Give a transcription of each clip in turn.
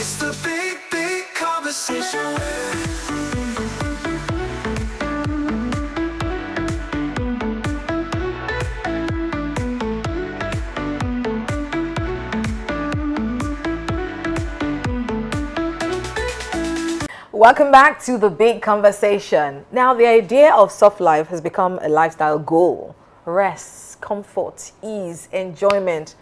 It's the big conversation. Welcome back to the big conversation. Now, the idea of soft life has become a lifestyle goal. Rest, comfort, ease, enjoyment.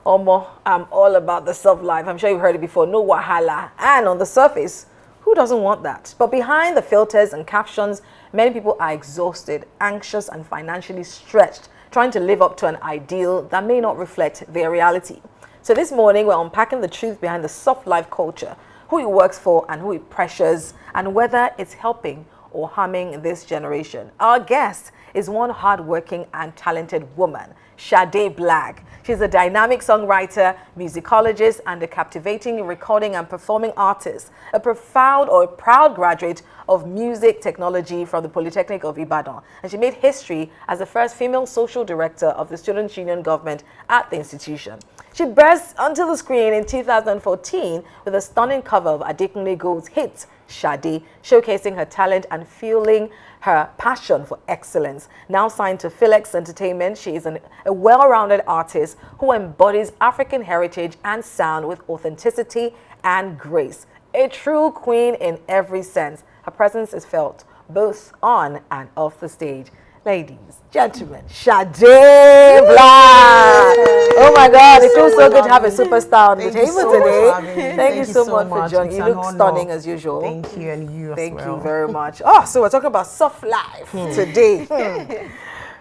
Omo, I'm all about the soft life. I'm sure you've heard it before. No wahala. And on the surface, who doesn't want that? But behind the filters and captions, many people are exhausted, anxious, and financially stretched, trying to live up to an ideal that may not reflect their reality. So this morning, we're unpacking the truth behind the soft life culture, who it works for and who it pressures, and whether it's helping or harming this generation. Our guest is one hardworking and talented woman, Sade Black. She's a dynamic songwriter, musicologist, and a captivating recording and performing artist, a proud graduate of music technology from the Polytechnic of Ibadan. And she made history as the first female social director of the Student Union government at the institution. She burst onto the screen in 2014 with a stunning cover of Adekunle Gold's hit, Sade, showcasing her talent and fueling her passion for excellence. Now signed to Felix Entertainment, she is a well-rounded artist who embodies African heritage and sound with authenticity and grace. A true queen in every sense. Her presence is felt both on and off the stage. Ladies, gentlemen, Sade Black. Oh my God, it feels so good to have a superstar on the table today. Thank you so much for joining. You look stunning as usual. Thank you, and you Thank as well. you very much. Oh, so we're talking about soft life today.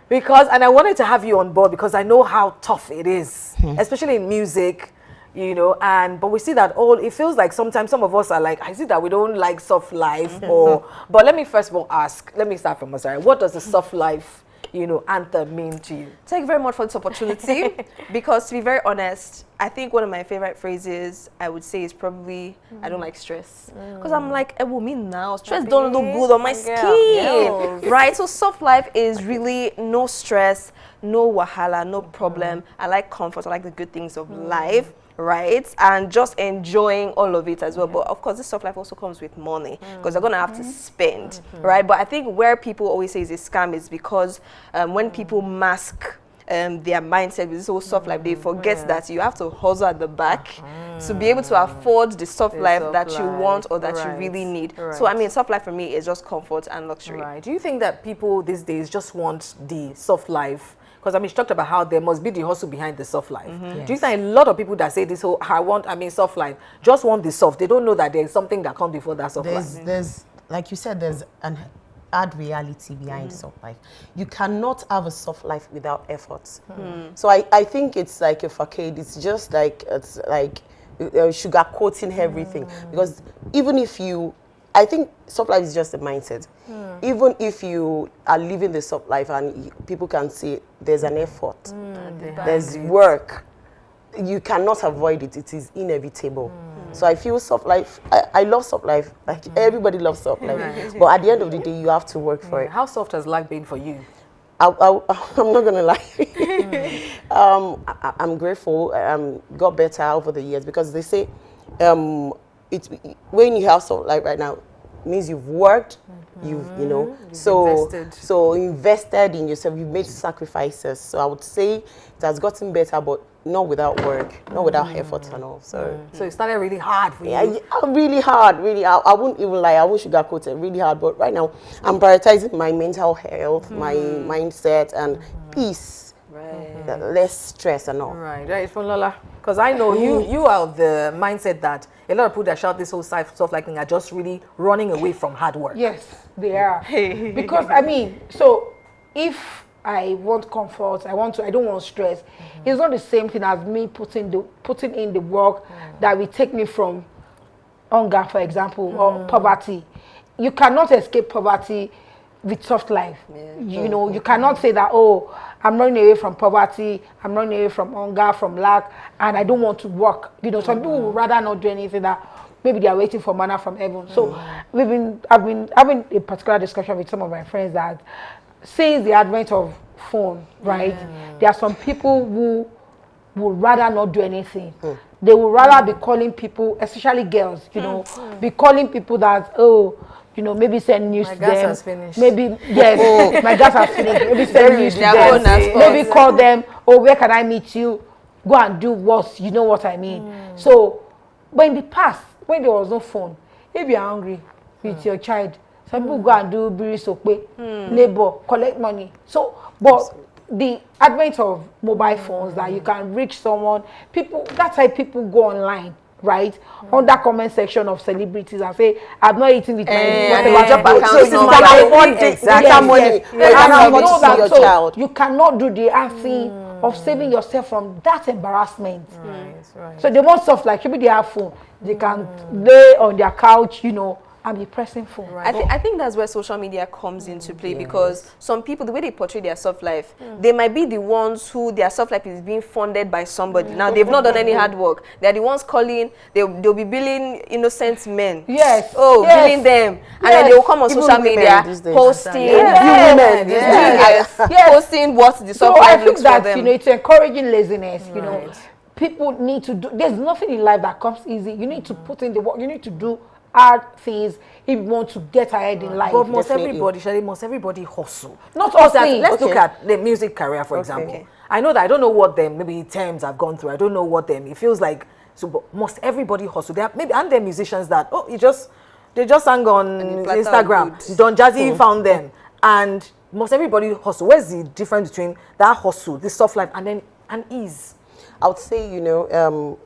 Because, and I wanted to have you on board because I know how tough it is, especially in music. You know, but we see that it feels like sometimes some of us are like, I see that we don't like soft life but let me first of all let me start from Masari. What does the soft life, anthem mean to you? Thank you very much for this opportunity because to be very honest, I think one of my favorite phrases I would say is probably, I don't like stress. Because I'm like, it will mean now. Stress don't look good on my skin. Right? So soft life is really no stress, no wahala, no problem. I like comfort. I like the good things of life. Right, and just enjoying all of it as well. But of course, this soft life also comes with money because they're gonna have to spend, right? But I think where people always say is a scam is because when people mask their mindset with this whole soft life, they forget that you have to hustle at the back to be able to afford the soft life that you want or that you really need. So I mean, soft life for me is just comfort and luxury. Right. Do you think that people these days just want the soft life? Because I mean, she talked about how there must be the hustle behind the soft life. Yes. Do you think a lot of people that say this whole, soft life, just want the soft? They don't know that there's something that comes before that soft life. There's, like you said, there's an hard reality behind soft life. You cannot have a soft life without effort. So I think it's like a facade. It's just like, sugar coating everything. Because even if I think soft life is just a mindset. Even if you are living the soft life and people can see there's an effort, there's work, you cannot avoid it. It is inevitable. So I feel soft life, I love soft life. Like everybody loves soft life. But at the end of the day, you have to work for it. How soft has life been for you? I'm not going to lie. I'm grateful. Got better over the years because they say when you have soft life right now, means you've worked, you've invested in yourself, you've made sacrifices. So I would say it has gotten better, but not without work, not without effort and all. So it started really hard for you. Yeah, really hard, really. I wouldn't even lie, I won't sugarcoat it, really hard. But right now, I'm prioritizing my mental health, my mindset, and peace. Less stress and all. Right, from Lola. Because I know you are of the mindset that a lot of people that shout this whole stuff like thing are just really running away from hard work. Yes, they are. Because I mean, so if I want comfort, I don't want stress. It's not the same thing as me putting in the work that will take me from hunger, for example, or poverty. You cannot escape poverty with soft life. You cannot say that, oh, I'm running away from poverty, I'm running away from hunger, from lack, and I don't want to work. Some people would rather not do anything that maybe they are waiting for manna from heaven. So I've been having a particular discussion with some of my friends that since the advent of phone, right, there are some people who would rather not do anything. They would rather be calling people, especially girls, you know, be calling people that, oh, you know, maybe send news My to gas them. has finished. Maybe, yes, my gas has finished. Maybe send news to Their them. phone has spoiled. Maybe call them, oh, where can I meet you? Go and do what, you know what I mean. So, but in the past, when there was no phone, if you're hungry with your child, some people go and do biri sope, labor, collect money. So, but the advent of mobile phones that you can reach someone, people, that's why people go online, right? On that comment section of celebrities and say, I've not eaten with my and whatever. they drop account So this is number. what I want. Exactly. That money. Yes. You And I have to know see that, your so child. you cannot do the acting of saving yourself from that embarrassment. Right. So they want stuff like maybe they have phone, they can lay on their couch, you know, and be pressing phone. I think that's where social media comes into play, because some people, the way they portray their soft life, they might be the ones who their soft life is being funded by somebody. Now they've not done any hard work. They're the ones calling. They'll be billing innocent men. Yes. Oh, Yes. billing them, and then they will come on Even social women media these days. posting. Women, Yes. Yes. Posting what the So soft I life think looks for that, them. you know, it's encouraging laziness, you know. People need to do, there's nothing in life that comes easy. You need to put in the work, you need to do hard things if you want to get ahead in life. But must Definitely. everybody, Shadi, must everybody hustle? Not Because hustling. let's look Okay. at the music career, for example. I know that I don't know what them maybe terms I've gone through. I don't know what them. It feels like so. But must everybody hustle? There are, maybe aren't there musicians that they just sang on the platter of Instagram. goods. Don Jazzy found them, and must everybody hustle? Where's the difference between that hustle, this soft life, and then and ease? I would say, you know,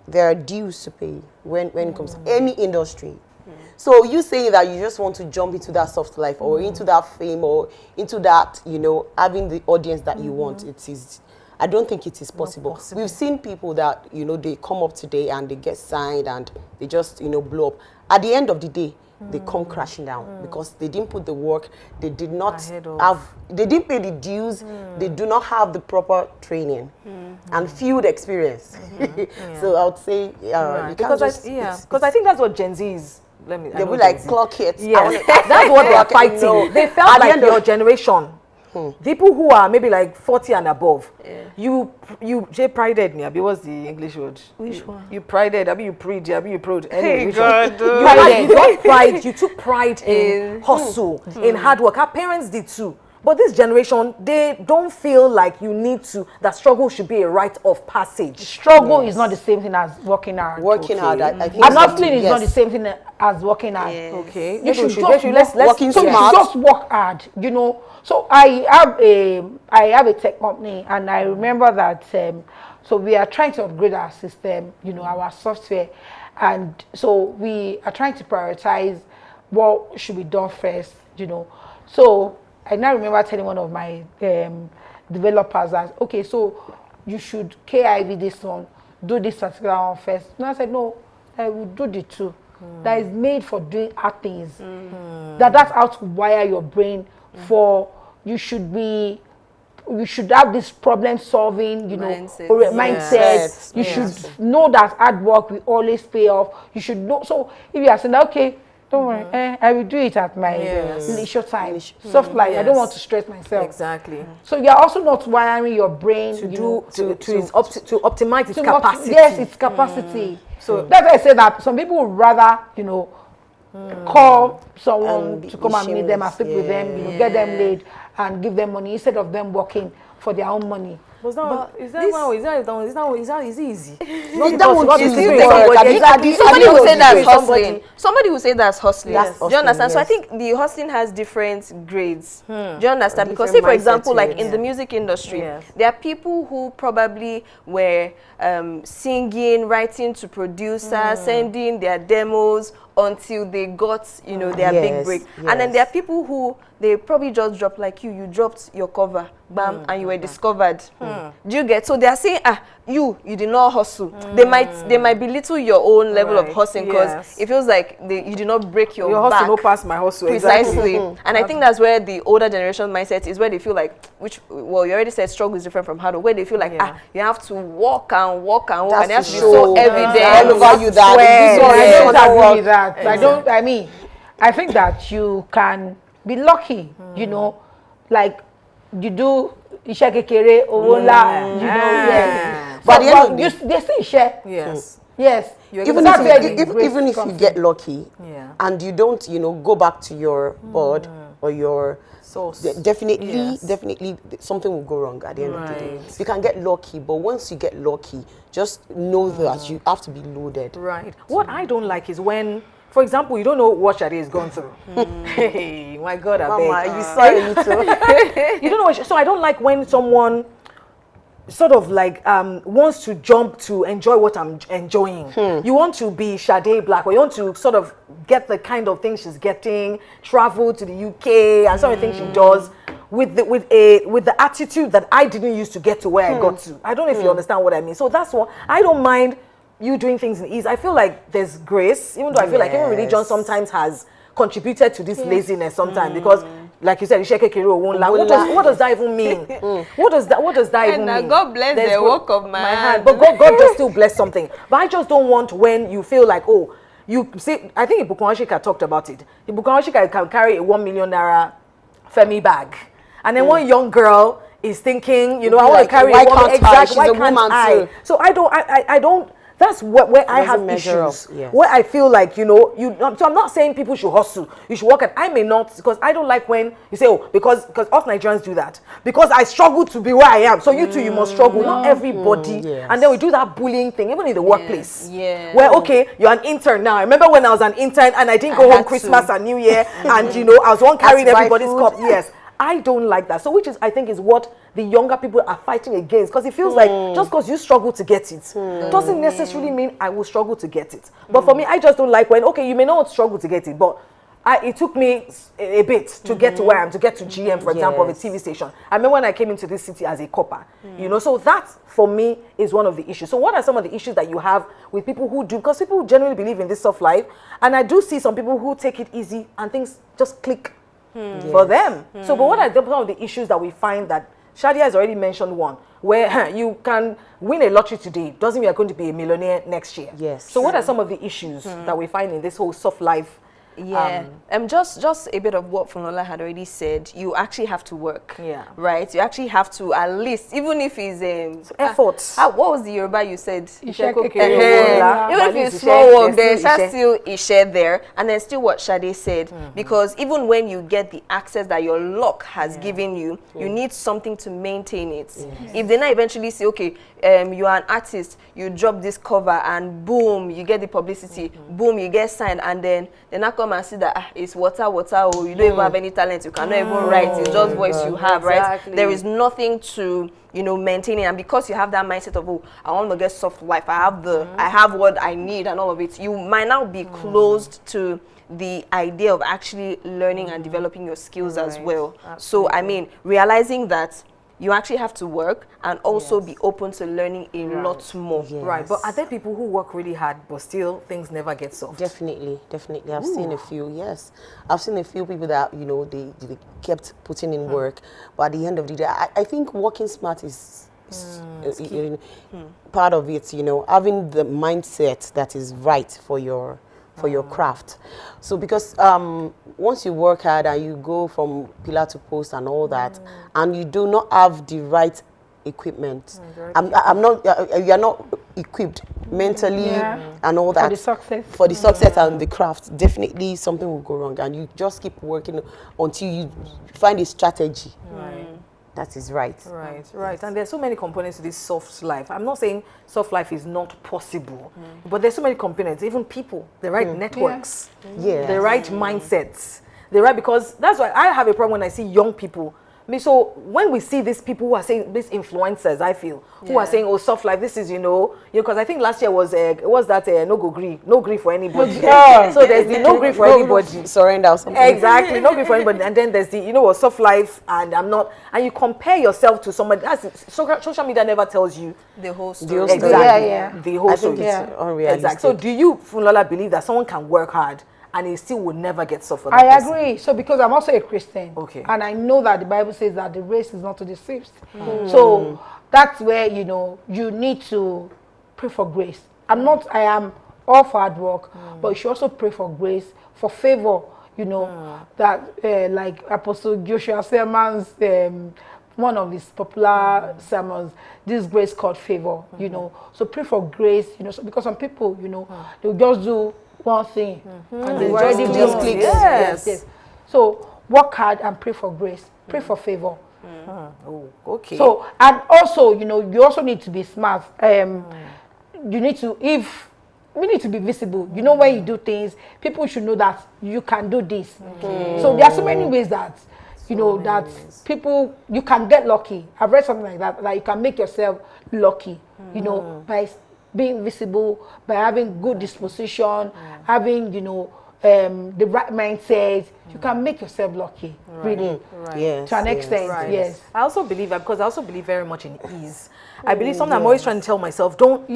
there are dues to pay when it comes to any industry. So you saying that you just want to jump into that soft life or into that fame or into that, you know, having the audience that you want, it is, I don't think it is possible. We've seen people that, you know, they come up today and they get signed and they just, you know, blow up. At the end of the day, they come crashing down because they didn't put the work, they did not they didn't pay the dues, they do not have the proper training and field experience. So I would say, you can't Because just, because I think that's what Gen Z is. I they'll know be like, Gen Z. clock it. Yes, that's what they are fighting. No. They felt At the like end of- your generation, people who are maybe like 40 and above, you prided me. Abi, what's the English word? Which one? You prided. Abi, you pride. Abi, you prode. Anyway, which one? God, You got pride. You took pride in hustle, in hard work. Our parents did too. But this generation, they don't feel like you need to, that struggle should be a rite of passage. Struggle is not the same thing as working hard. Working hard, I think. And hustling is not the same thing as working hard. Okay. You should let's working so you smart. should just work hard, you know. So I have a tech company, and I remember that so we are trying to upgrade our system, you know, our software, and so we are trying to prioritize what should be done first, you know. So I now remember telling one of my developers that, okay, so you should KIV this one, do this particular one first. And I said, no, I will do the two. That is made for doing hard things. That's how to wire your brain for, you should have this problem solving, you know, Mindset. or mindset. You Yes. should know that hard work will always pay off. You should know. So if you are saying, okay, don't worry, I will do it at my leisure time. Soft life. I don't want to stress myself. Exactly. So you are also not wiring your brain To you know, to optimize its to not- capacity. Yes, its capacity. So That's why I say that some people would rather, you know, call someone be to come and meet them and shameless, speak with them, you know, get them laid and give them money instead of them working for their own money. is that easy? That would Not easy because work. somebody- At the- exactly. Somebody at will the say end of that's the day, hustling. Somebody will say that's hustling. That's Do you understand? hustling, So I yes. think the hustling has different grades. Do you understand? Because Different say, for example, mindset, like yes. in the music industry, Yes. there are people who probably were singing, writing to producers, sending their demos until they got, you know, their big Yes, break. And then yes. there are people who they probably just dropped like you dropped your cover, bam, and you were discovered. Do you get? So they are saying, you did not hustle. They might belittle your own level of Right, hustling because yes. it feels like you did not break your Your back. hustle no pass my hustle. Precisely. And I think that's where the older generation mindset is, where they feel like, you already said struggle is different from hard work, where they feel like, you have to walk and walk and walk, and it has to be so evident. all over you that So this I one, don't agree with that. I think that you can be lucky, you know, like you do iṣẹ́ kékeré, owó ńlá, you know, But at the end of the they still share. Yes. Yes. even That's where the if, grace even if you comes in. get lucky Yeah. and you don't, you know, go back to your board or your Source. definitely Yes. definitely something will go wrong at the end of the day. Right. You can get lucky, but once you get lucky, just know that you have to be loaded. Right. What I don't like is when, for example, you don't know what Shade is going through. Hey, my God, I Mama, beg. you saw a little. You don't know what, so I don't like when someone sort of like wants to jump to enjoy what I'm enjoying. You want to be Sade Black, or you want to sort of get the kind of things she's getting, travel to the UK and some of the things she does with the attitude that I didn't used to get to where I got to. I don't know if you understand what I mean. So that's what I don't mind you doing things in ease. I feel like there's grace, even though I feel like even religion sometimes has contributed to this laziness sometimes because, like you said, what does that even mean? What does that even mean? God bless the work of my hand. But God just still bless something. But I just don't want when you feel like, oh, you see, I think Ibukun Ashika talked about it. Ibukun Ashika can carry a 1 million naira Femi bag, and then one young girl is thinking, you know, I want to carry why a woman. can't I? Exactly. She's Why a can't woman I? too. So I don't. That's where I have Doesn't measure issues. up, yes. Where I feel like, you know, so I'm not saying people should hustle. You should work at. I may not, because I don't like when you say, oh, because us Nigerians do that. Because I struggle to be where I am. So you too, you must struggle. Not everybody. Yes. And then we do that bullying thing, even in the workplace. Yeah. Where, okay, you're an intern now. I remember when I was an intern and I didn't go home had Christmas to. and New Year, and you know, I was one carrying Had to buy everybody's food. cup. Yes. I don't like that. So which is, I think, is what the younger people are fighting against, because it feels like just because you struggle to get it doesn't necessarily mean I will struggle to get it. But for me, I just don't like when, okay, you may not struggle to get it, but it took me a bit to get to where I am, to get to GM, for example, of a Yes. TV station. I remember when I came into this city as a copper, you know, so that for me is one of the issues. So what are some of the issues that you have with people who do, because people generally believe in this soft life, and I do see some people who take it easy and things just click for them. So, but what are some of the issues that we find that Shadia has already mentioned one, where you can win a lottery today, doesn't mean you're going to be a millionaire next year. Yes. So what are some of the issues that we find in this whole soft life? Yeah, just a bit of what Funola had already said. You actually have to work. Yeah. Right. You actually have to, at least, even if it's effort. what was the Yoruba you said? Isheko Kerewola. Even if it's small work, there's still Ishe there, and then still what Shade said. Because even when you get the access that your luck has given you, you need something to maintain it. If they not eventually say, okay, you are an artist, you drop this cover, and boom, you get the publicity, boom, you get signed, and then they not come and see that it's water, or you don't even have any talent, you cannot even write, it's just voice you have, right? There is nothing to, you know, maintain it. And because you have that mindset of, oh, I want to get soft life, I have what I need and all of it, you might now be closed to the idea of actually learning and developing your skills as well. So I mean, realizing that you actually have to work and also be open to learning a lot more. Right, but are there people who work really hard but still things never get solved? Definitely. I've seen a few, yes. I've seen a few people that, you know, they kept putting in work, but at the end of the day, I think working smart is part of it, you know, having the mindset that is right for your craft. So because once you work hard and you go from pillar to post and all that, and you do not have the right equipment, you are not equipped mentally and all that For the success. for the success and the craft, definitely something will go wrong, and you just keep working until you find a strategy that is right. Right. And there's so many components to this soft life. I'm not saying soft life is not possible, but there's so many components, even people, the right networks, the right mindsets, because that's why I have a problem when I see young people. So when we see these people who are saying, these influencers, I feel, who are saying, oh, soft life, this is, you know, because I think last year was no grief for anybody. So there's the no grief for anybody. Surrender or something. Exactly, no grief for anybody. And then there's the, you know what, soft life, and and you compare yourself to somebody. Social media never tells you The whole story. exactly the whole I think story. it's unrealistic. Exactly. So do you, Funlola, believe that someone can work hard and he still will never get suffered? I agree. So because I'm also a Christian, Okay. and I know that the Bible says that the race is not to the swift. So that's where, you know, you need to pray for grace. I am all for hard work, but you should also pray for grace, for favor, you know, that like Apostle Joshua Selman's one of his popular sermons, this grace called favor, you know. So pray for grace, you know, so because some people, you know, they'll just do one thing and they already just click. yes. So work hard and pray for grace, pray for favor. Oh, okay. So, and also, you know, you also need to be smart. You need to, we need to be visible. You know, when you do things, people should know that you can do this. So there are so many ways that, you know, that people, you can get lucky. I've read something like that, you can make yourself lucky, you know, by being visible, by having good disposition, having, you know, the right mindset. You can make yourself lucky, really. Yes, To an extent, yes. I also believe that because I also believe very much in ease. I believe something I'm always trying to tell myself, don't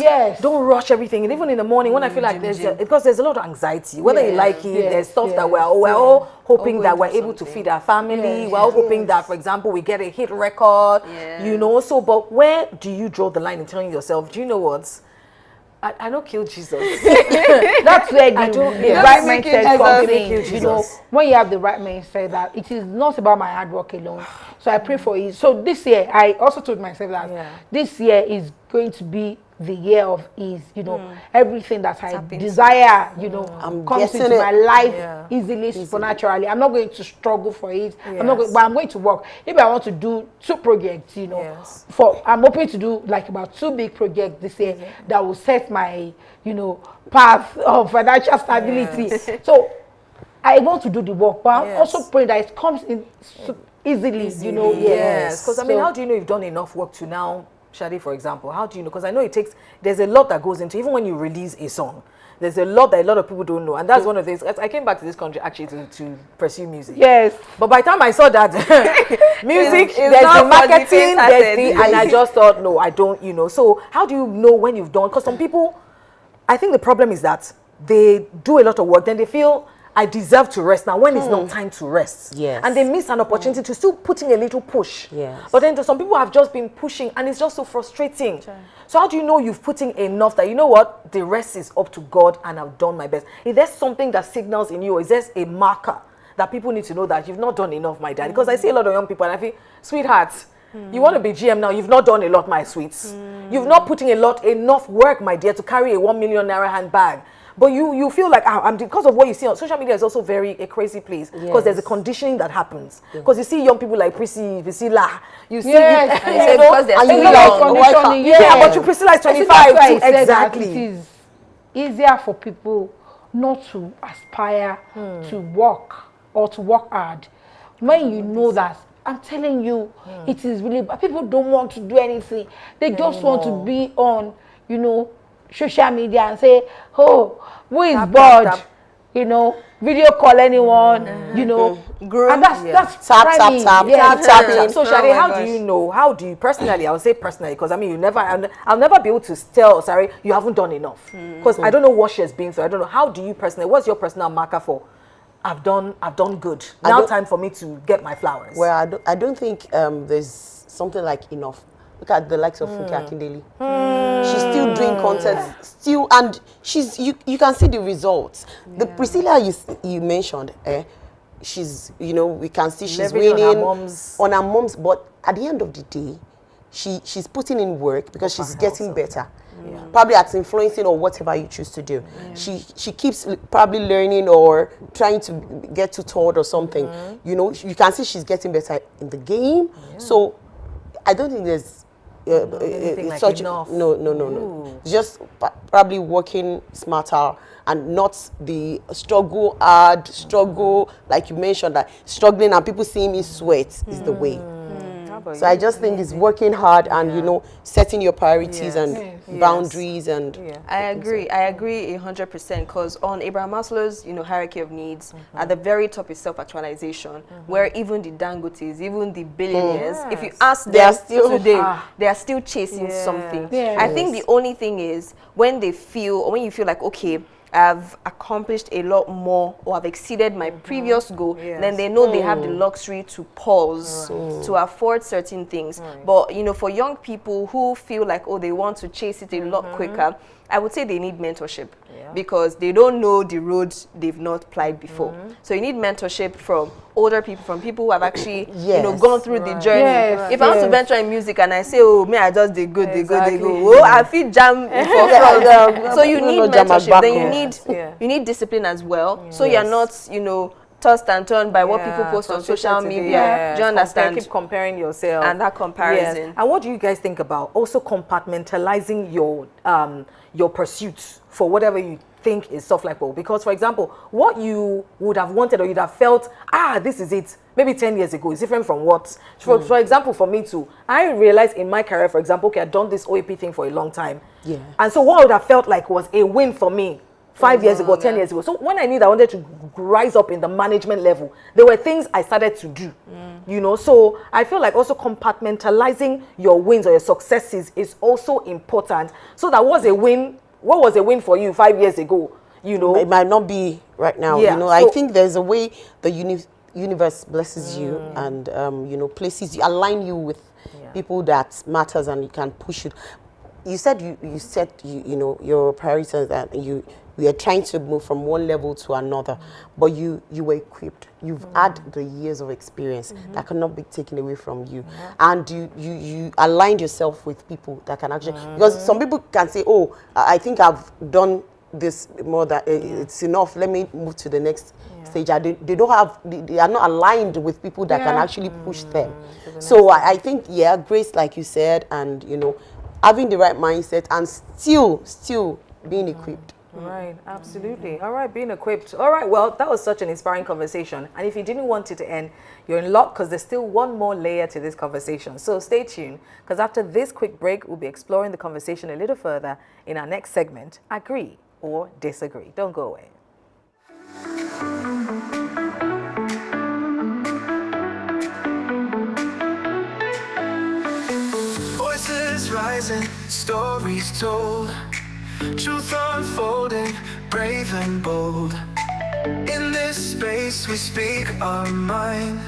rush everything. And even in the morning when I feel like because there's a lot of anxiety, whether you like it, there's stuff that we're all hoping that we're able to feed our family. We're all hoping that, for example, we get a hit record, you know. So, but where do you draw the line in telling yourself, do you know what? I don't kill Jesus. That's where the right mindset comes in. You know, Jesus. when you have the right mindset, that it is not about my hard work alone. So I pray for it. So this year, I also told myself that this year is going to be the year of ease. You know, everything that I desire, you know, comes into my life easily, supernaturally. I'm not going to struggle for it. I'm not going, but I'm going to work. Maybe I want to do 2 projects, you know, I'm hoping to do like about 2 big projects this year that will set my, you know, path of financial stability. So I want to do the work, but I'm also praying that it comes in easily, you know. Yes, because I mean, how do you know you've done enough work to now, Shadi, for example, how do you know? Because I know there's a lot that goes into, even when you release a song, there's a lot that a lot of people don't know. And that's one of the things, I came back to this country actually to pursue music. Yes. But by the time I saw that, music, there's the marketing, and I just thought, no, I don't, you know. So how do you know when you've done? Because some people, I think the problem is that they do a lot of work, then they feel, I deserve to rest now when it's not time to rest. Yes. And they miss an opportunity to still put in a little push. Yes. But then some people have just been pushing and it's just so frustrating. Sure. So how do you know you've put in enough that, you know what, the rest is up to God and I've done my best? Is there something that signals in you, or is there a marker that people need to know that you've not done enough, my dad? Because I see a lot of young people and I feel, sweethearts, you want to be GM now, you've not done a lot, my sweets. You've not put in enough work, my dear, to carry a 1 million naira handbag. But you feel like, because of what you see on social media is also a crazy place. Because there's a conditioning that happens. Because you see young people like Prissy, Priscilla, you see, because they're and you know, conditioning, but Priscilla is 25 too, exactly. It is easier for people not to aspire to work or to work hard when you know that. I'm telling you, it is really, people don't want to do anything. They just want to be on, you know, social media and say, oh, who is bored? You know, video call anyone, you know. And that's tap. So Shadi, how do you know? How do you personally? I would say personally, because I mean, I'll never be able to tell. Sorry, you haven't done enough. Because I don't know what she has been through. I don't know. How do you personally? What's your personal marker for? I've done good. Now time for me to get my flowers. Well, I don't think there's something like enough. Look at the likes of Funke Akindele. She's still doing content, and she's you can see the results. The Priscilla you mentioned, she's, you know, we can see she's winning on her mom's, but at the end of the day, she's putting in work because she's getting better. Probably at influencing or whatever you choose to do. She keeps probably learning or trying to get tutored or something. You know, you can see she's getting better in the game. So I don't think there's like such enough. No. Just probably working smarter and not the struggle like you mentioned, that struggling and people seeing me sweat is the way. So I just think it's working hard and you know, setting your priorities and boundaries and. I agree 100%, because on Abraham Maslow's, you know, hierarchy of needs, at the very top is self-actualization, where even the Dangotes, even the billionaires, if you ask them today, they are still chasing something. I think the only thing is when you feel like, okay, I've accomplished a lot more or I've exceeded my previous goal, then they know they have the luxury to pause, to afford certain things. But, you know, for young people who feel like, oh, they want to chase it a lot quicker, I would say they need mentorship because they don't know the road they've not plied before. So you need mentorship from older people, from people who have actually, gone through the journey. Yes, If I want to venture in music and I say, oh, me, I just they go. Oh, I feel jam for front. So you need mentorship. Then you need discipline as well. So you're not, tossed and turned by what people post on social media. Do you understand? Keep comparing yourself. And that comparison. Yes. And what do you guys think about also compartmentalizing your pursuits for whatever you think is soft life goal? Because, for example, what you would have wanted or you'd have felt, this is it, maybe 10 years ago, is different from what, for example, for me too, I realized in my career, for example, okay, I've done this OAP thing for a long time. Yeah. And so what I would have felt like was a win for me 5 years ago, 10 years ago. So when I knew that I wanted to rise up in the management level, there were things I started to do, so I feel like also compartmentalizing your wins or your successes is also important. So that was a win. What was a win for you 5 years ago? It might not be right now. Yeah, I think there's a way the universe blesses you and, places you, align you with people that matters and you can push it. You said you set your priorities and we are trying to move from one level to another, but you were equipped. You've had the years of experience that cannot be taken away from you, and you aligned yourself with people that can actually, because some people can say, oh, I think I've done this more than it's enough, let me move to the next stage. They don't have, they are not aligned with people that can actually push them. So I think, grace, like you said, and having the right mindset and still being equipped. Right, absolutely. All right, being equipped. All right, well, that was such an inspiring conversation. And if you didn't want it to end, you're in luck because there's still one more layer to this conversation. So stay tuned, because after this quick break, we'll be exploring the conversation a little further in our next segment, Agree or Disagree. Don't go away. Voices rising, stories told, truth unfolding, brave and bold. In this space we speak our mind,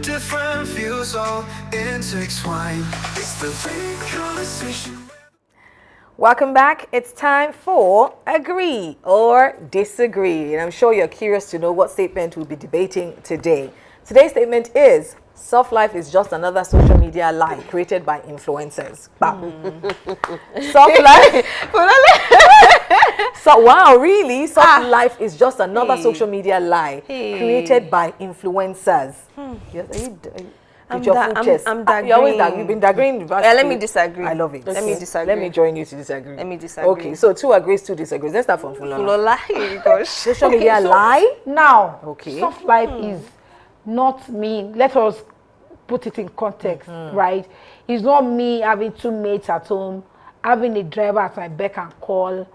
different views all intertwined. It's the big conversation. Welcome back. It's time for Agree or Disagree. And I'm sure you're curious to know what statement we'll be debating today. Today's statement is, soft life is just another social media lie created by influencers. Soft life? Wow, really? Soft life is just another social media lie created by influencers. Yes, I'm You've been disagreeing. Let me disagree. I love it. Let me disagree. Let me join you to disagree. Let me disagree. Okay, so 2 agrees, 2 disagrees. Let's start from Fulola. Gosh. Social media lie? Now, Okay. soft life is not me. Let us put it in context, right? It's not me having 2 mates at home, having a driver at my beck and call,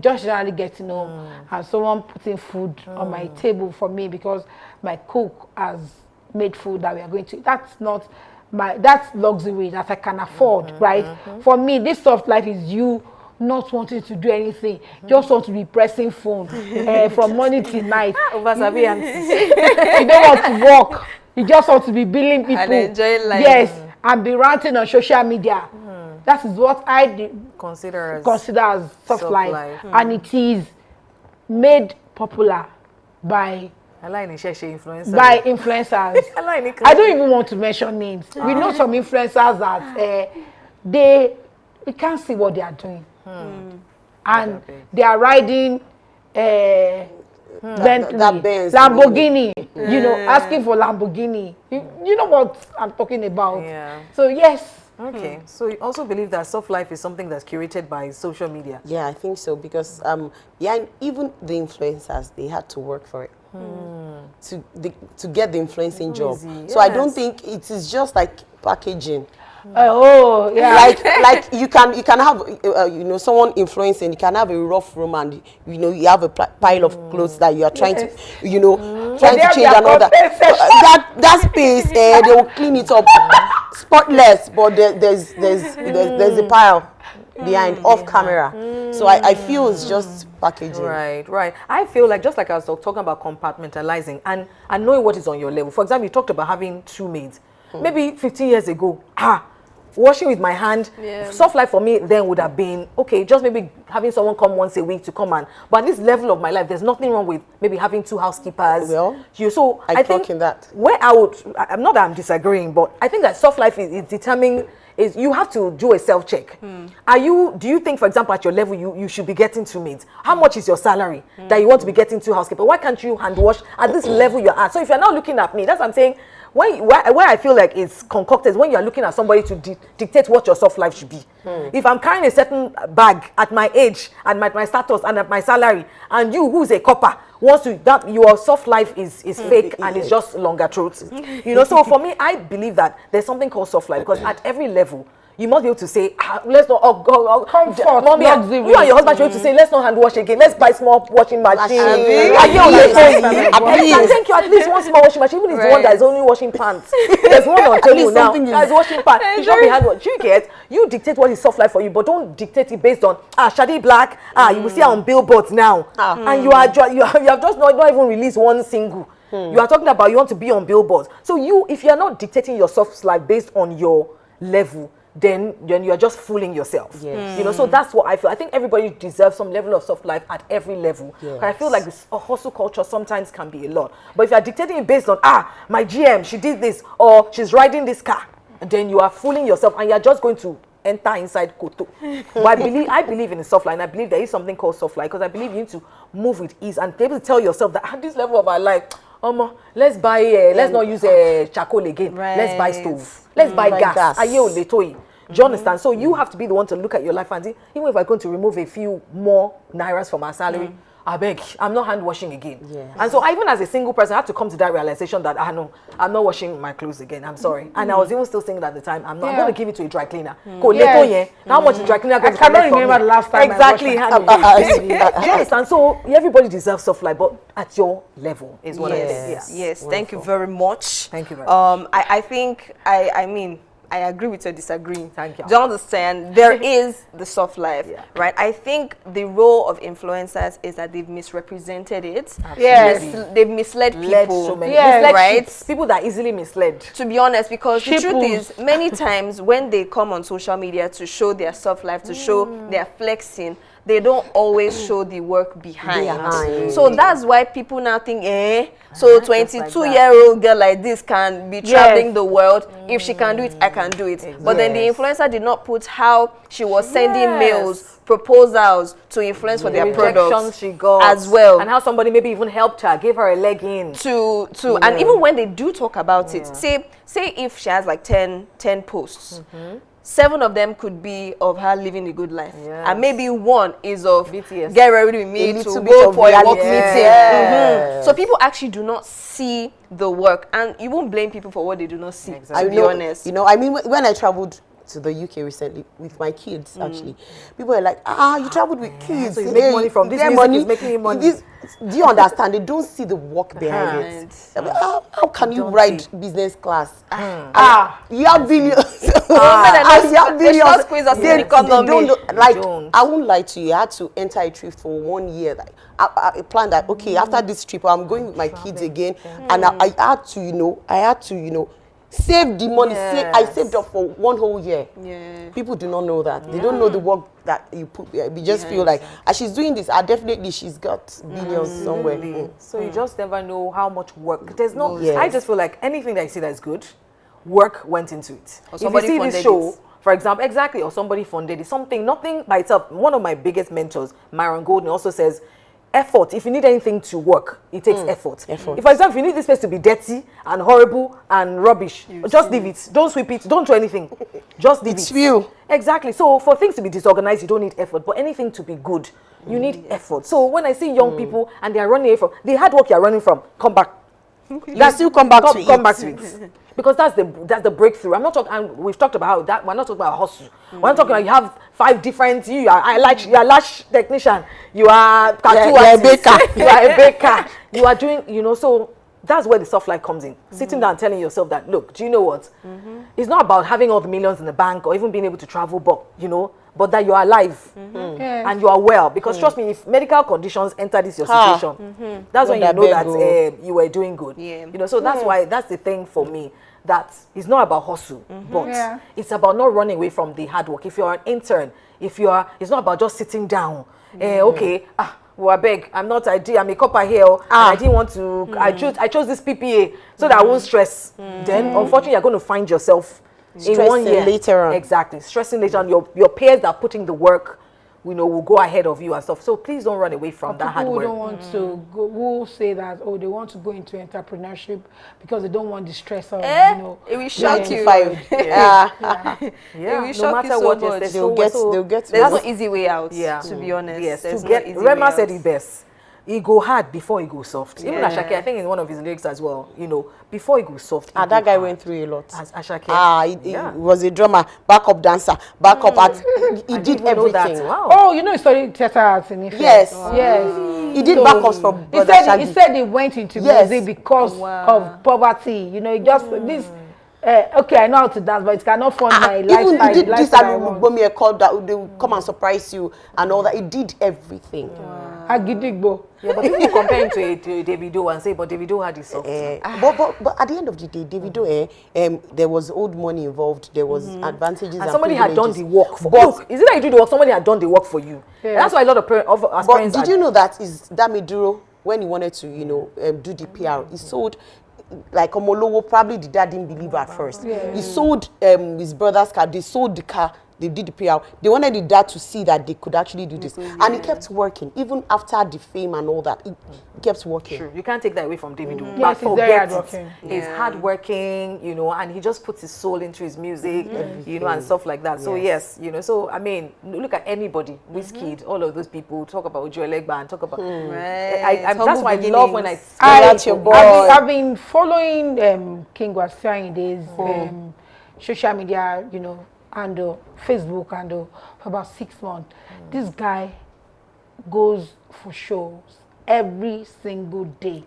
just generally getting home and someone putting food on my table for me because my cook has made food that we are going to eat. That's luxury that I can afford, right? For me, this soft life is you not wanting to do anything, just want to be pressing phone from morning till night. You don't want to work, you just want to be billing people and enjoy life. Yes, and be ranting on social media. That is what I consider as soft life. And it is made popular by influencers. I don't even want to mention names. We know some influencers that we can't see what they are doing. And they are riding Bentley, Lamborghini, asking for Lamborghini. You know what I'm talking about. Yeah. So yes. Okay, so you also believe that soft life is something that's curated by social media? Yeah, I think so, because even the influencers, they had to work for it to get the influencing job. Yes. So I don't think it is just like packaging. Oh yeah, like you can have someone influencing. You can have a rough room and you have a pile of clothes that you are trying to trying to change and all that. That space they will clean it up spotless, but there's a pile behind off camera. So I feel it's just packaging. Right. I feel like, just like I was talking about compartmentalizing and knowing what is on your level. For example, you talked about having 2 maids. Maybe 15 years ago, washing with my hand. Yeah. Soft life for me then would have been, okay, just maybe having someone come once a week to come and, but at this level of my life, there's nothing wrong with maybe having 2 housekeepers. Well, So I think clock in that. where I'm not that I'm disagreeing, but I think that soft life is determining, is you have to do a self-check. Do you think, for example, at your level, you should be getting 2 maids? How much is your salary that you want to be getting 2 housekeepers? Why can't you hand wash at this level you're at? So if you're not looking at me, that's what I'm saying. Where I feel like it's concocted is when you're looking at somebody to dictate what your soft life should be. If I'm carrying a certain bag at my age and my status and at my salary, and you who's a copper wants to, that your soft life is fake and it's just longer truths. So for me, I believe that there's something called soft life, because at every level you must be able to say, let's not comfort, mommy, luxury. you and your husband should be able to say, let's not hand wash again, let's buy small washing machine. Thank Thank you, at least one small washing machine, even if it's one that is only washing pants. There's one on table now that's washing pants. It should be hand wash. You dictate what is soft life for you, but don't dictate it based on Shadi Black. You will see her on billboards now, and you have just not even released one single. You are talking about you want to be on billboards. So if you are not dictating your soft life based on your level, then you're just fooling yourself. Yes. So that's what I feel. I think everybody deserves some level of soft life at every level. Yes. I feel like this hustle culture sometimes can be a lot. But if you're dictating it based on, my GM, she did this, or she's riding this car, then you are fooling yourself and you're just going to enter inside Koto. But I believe in the soft life, and I believe there is something called soft life, because I believe you need to move with ease and be able to tell yourself that at this level of our life, let's buy, let's not use charcoal again. Let's buy stove. Let's buy gas. Do you understand? So you have to be the one to look at your life and see, even if I'm going to remove a few more nairas from our salary, I beg, I'm not hand washing again. Yes. And so even as a single person, I had to come to that realization that no, I'm not washing my clothes again. I'm sorry. And I was even still thinking at the time, I'm going to give it to a dry cleaner. How much is dry cleaner going to I cannot remember the last time exactly. I washed Do you understand? So everybody deserves soft life, but at your level is what I think. Yes. Yeah. Yes. Thank you very much. Thank you very much. I think I agree with your disagreeing. Thank you. Do you understand? There is the soft life, Yeah. right? I think the role of influencers is that they've misrepresented it. Yes. They've misled people. So many. Yes. Misled Right? sheep. People that are easily misled. To be honest, because the truth Shipples. is, many times when they come on social media to show their soft life, to show their flexing, they don't always show the work behind. So that's why people now think, so 22-year-old girl like this can be traveling the world. If she can do it, I can do it. But then the influencer did not put how she was sending mails, proposals to influence for their Rejections products she got as well. and how somebody maybe even helped her, gave her a leg in. And even when they do talk about it, say if she has like 10 posts, 7 of them could be of her living a good life, and maybe 1 is of BTS. get ready with me to little bit go of for a work reality. meeting. Yes. So people actually do not see the work, and you won't blame people for what they do not see. To be honest, I mean, when I traveled to the UK recently with my kids, actually, people were like, you traveled with kids. So you make money from this get music is making you money. Do you understand? They don't see the work behind it. I mean, how can you ride business class? You have billions. they should squeeze us in the economy. I won't lie to you. I had to enter a trip for 1 year. Like I planned that. Okay, after this trip, I'm going with my kids again, and I had to, save the money. I saved up for 1 whole year. People do not know that. They don't know the work that you put. We just feel like, as she's doing this, she's got billions somewhere. So you just never know how much work. There's no. Yes. I just feel like anything that you see that's good, work went into it. Or If somebody you see this funded show, it. for example, exactly, or somebody funded it, nothing by itself. One of my biggest mentors, Myron Golden, also says, effort. If you need anything to work, it takes effort. If, for example, if you need this place to be dirty and horrible and rubbish, just leave it. Don't sweep it. Don't do anything. Just leave It's it. real. Exactly. So for things to be disorganized, you don't need effort. But anything to be good, you need effort. So when I see young people and they are running away from the hard work you're running from, come back. You still come back to it. Come back to it. Because that's the breakthrough. I'm not talking, and we've talked about how that we're not talking about hustle. We're not talking about you have 5 different. You are lash technician. You are tattoo artist. You are a baker. You are doing. So that's where the soft life comes in. Sitting down, and telling yourself that, look, do you know what? It's not about having all the millions in the bank or even being able to travel, but that you are alive and you are well. Because trust me, if medical conditions enter this your situation, that's when you know that you were doing good. So that's why, that's the thing for me, that it's not about hustle, but Yeah. it's about not running away from the hard work. If you're an intern, it's not about just sitting down. Okay, well, I beg, I'm a copper here, and I didn't want to, I chose this PPA so that I won't stress. Then, unfortunately, you're going to find yourself in 1 year. later on. Exactly, stressing later on. Your peers that are putting the work, will go ahead of you and stuff. So please don't run away from that hard People work. who don't want to go, who say that, they want to go into entrepreneurship because they don't want the stress of, It will shock you. 95. Yeah, It will no shock you matter so what, much. they'll get There's no easy way out, to be honest. Yes, There's to no get easy Rema way said out. it best. He go hard before he go soft. Even Yeah. Ashake, I think in one of his lyrics as well, before he go soft. he That go guy hard. went through a lot. As Ashake. He was a drummer, backup dancer, backup art. He I did didn't even know that. everything. Wow. Oh, he studied theater arts in Ife. Yes. Yes. He did So, backups for He Brother said, Shaggy. he said he went into Yes. music because of poverty. He just this. Okay, I know how to dance, but it cannot fund my Even lifestyle. he did the this lifestyle I want. and call that they will come and surprise you and all that. He did everything. Agidigbo. Yeah, but people compare him to Davido and say, but Davido had his soft. But at the end of the day, Davido, there was old money involved. There was advantages And somebody had done the privileges. work for But- Look, is it that you do the work? Somebody had done the work for you. Yeah. And that's why a lot of us But parents did are- you know that Damiduro, when he wanted to, do the PR, he sold like Omolowo, probably the dad didn't believe at first. He sold his brother's car, they sold the car, they did the PR. They wanted the dad to see that they could actually do this. And he kept working, even after the fame and all that, he kept working. True. You can't take that away from Davido. Yes, But he's very forget it. hardworking. He's hardworking, and he just puts his soul into his music, and stuff like that. So yes, so I mean, look at anybody, Wizkid, all of those people talk about Joe Legba and talk about. Right. That's why I love when I. That's your boy. I've been following King Wasiu in his social media, and Facebook and for about 6 months. This guy goes for shows every single day.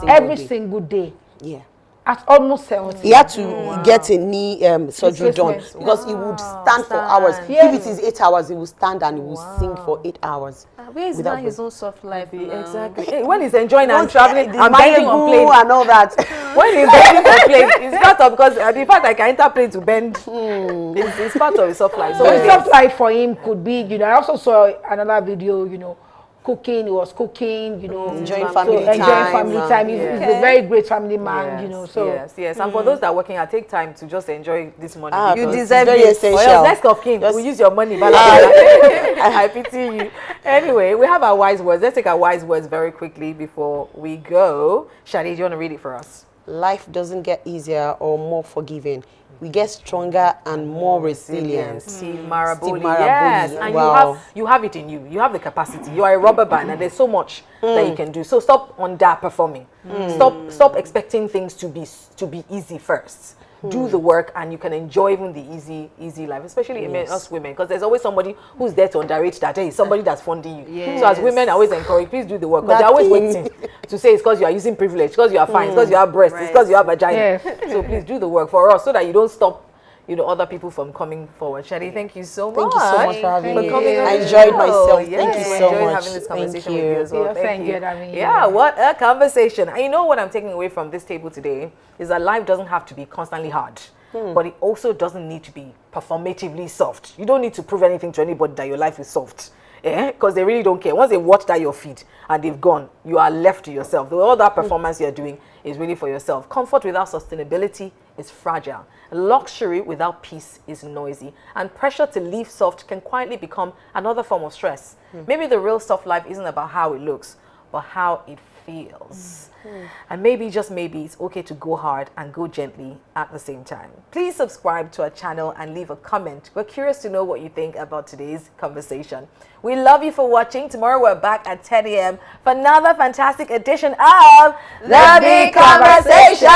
Every single day. Yeah. At almost 70. He had to get a knee surgery done Replacement. because he would stand for hours. Yes. If it is 8 hours, he will stand and he will sing for 8 hours. Where is without now his own soft life? Now? Exactly. Hey, when he's enjoying and traveling the and bending on Mayegun plane. and all that. When he's bending on plane, it's part of because the fact I can enter plane to bend, it's part of his soft life. So So the soft life for him could be, I also saw another video, cooking, he was cooking, Enjoying family enjoying time, family time. He's a very great family man, so. Yes. And for those that are working, I take time to just enjoy this money. You because- deserve very Or essential. else next of kin, Just- we use your money. I pity you. Anyway, we have our wise words. Let's take our wise words very quickly before we go. Shadi, do you want to read it for us? Life doesn't get easier or more forgiving. We get stronger and more resilient. Steve Maraboli. Steve Maraboli, Yes, and wow. you have it in you. You have the capacity. You are a rubber band, and there's so much that you can do. So stop underperforming. Stop expecting things to be easy first. Do the work, and you can enjoy even the easy life, especially us women, because there's always somebody who's there to underrate that. Hey, somebody that's funding you. So as women, I always encourage, please do the work, because they're always waiting to say it's because you are using privilege, because you are fine, it's because you have breasts, it's because you have vagina. Yes. So please do the work for us, so that you don't stop other people from coming forward. Shadi, thank you so much. Thank you so much for having me. coming on I the enjoyed show. myself. Yes, Thank you I so enjoyed much. having this conversation Thank with you you. as well. Yeah, Thank you. good having you. Yeah, what a conversation. And you know what I'm taking away from this table today is that life doesn't have to be constantly hard. But it also doesn't need to be performatively soft. You don't need to prove anything to anybody that your life is soft. Because they really don't care. Once they watch that your feed and they've gone, you are left to yourself. All that performance you're doing is really for yourself. Comfort without sustainability is fragile. Luxury without peace is noisy. And pressure to live soft can quietly become another form of stress. Maybe the real soft life isn't about how it looks, but how it feels. And maybe, just maybe, it's okay to go hard and go gently at the same time. Please subscribe to our channel and leave a comment. We're curious to know what you think about today's conversation. We love you for watching. Tomorrow we're back at 10 a.m. for another fantastic edition of The Big Conversation.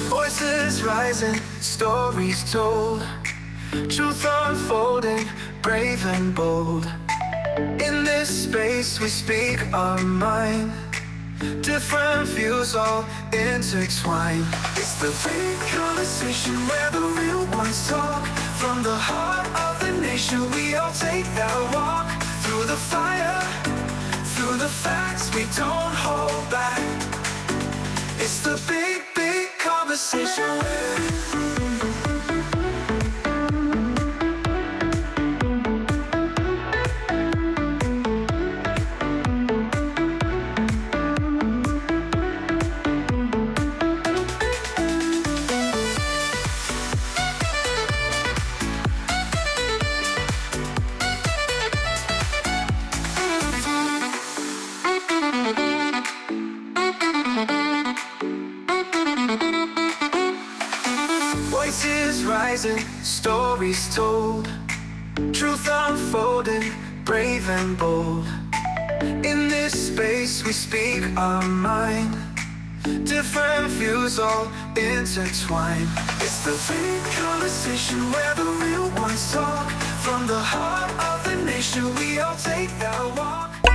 Voices rising, stories told, truth unfolding, brave and bold. In this space we speak our mind, different views all intertwined. It's the big conversation where the real ones talk. From the heart of the nation we all take that walk. the fire, through the facts we don't hold back. It's the big, big conversation. Voices rising, stories told, truth unfolding, brave and bold. In this space we speak our mind, different views all intertwined. It's the big conversation where the real ones talk. From the heart of the nation we all take that walk.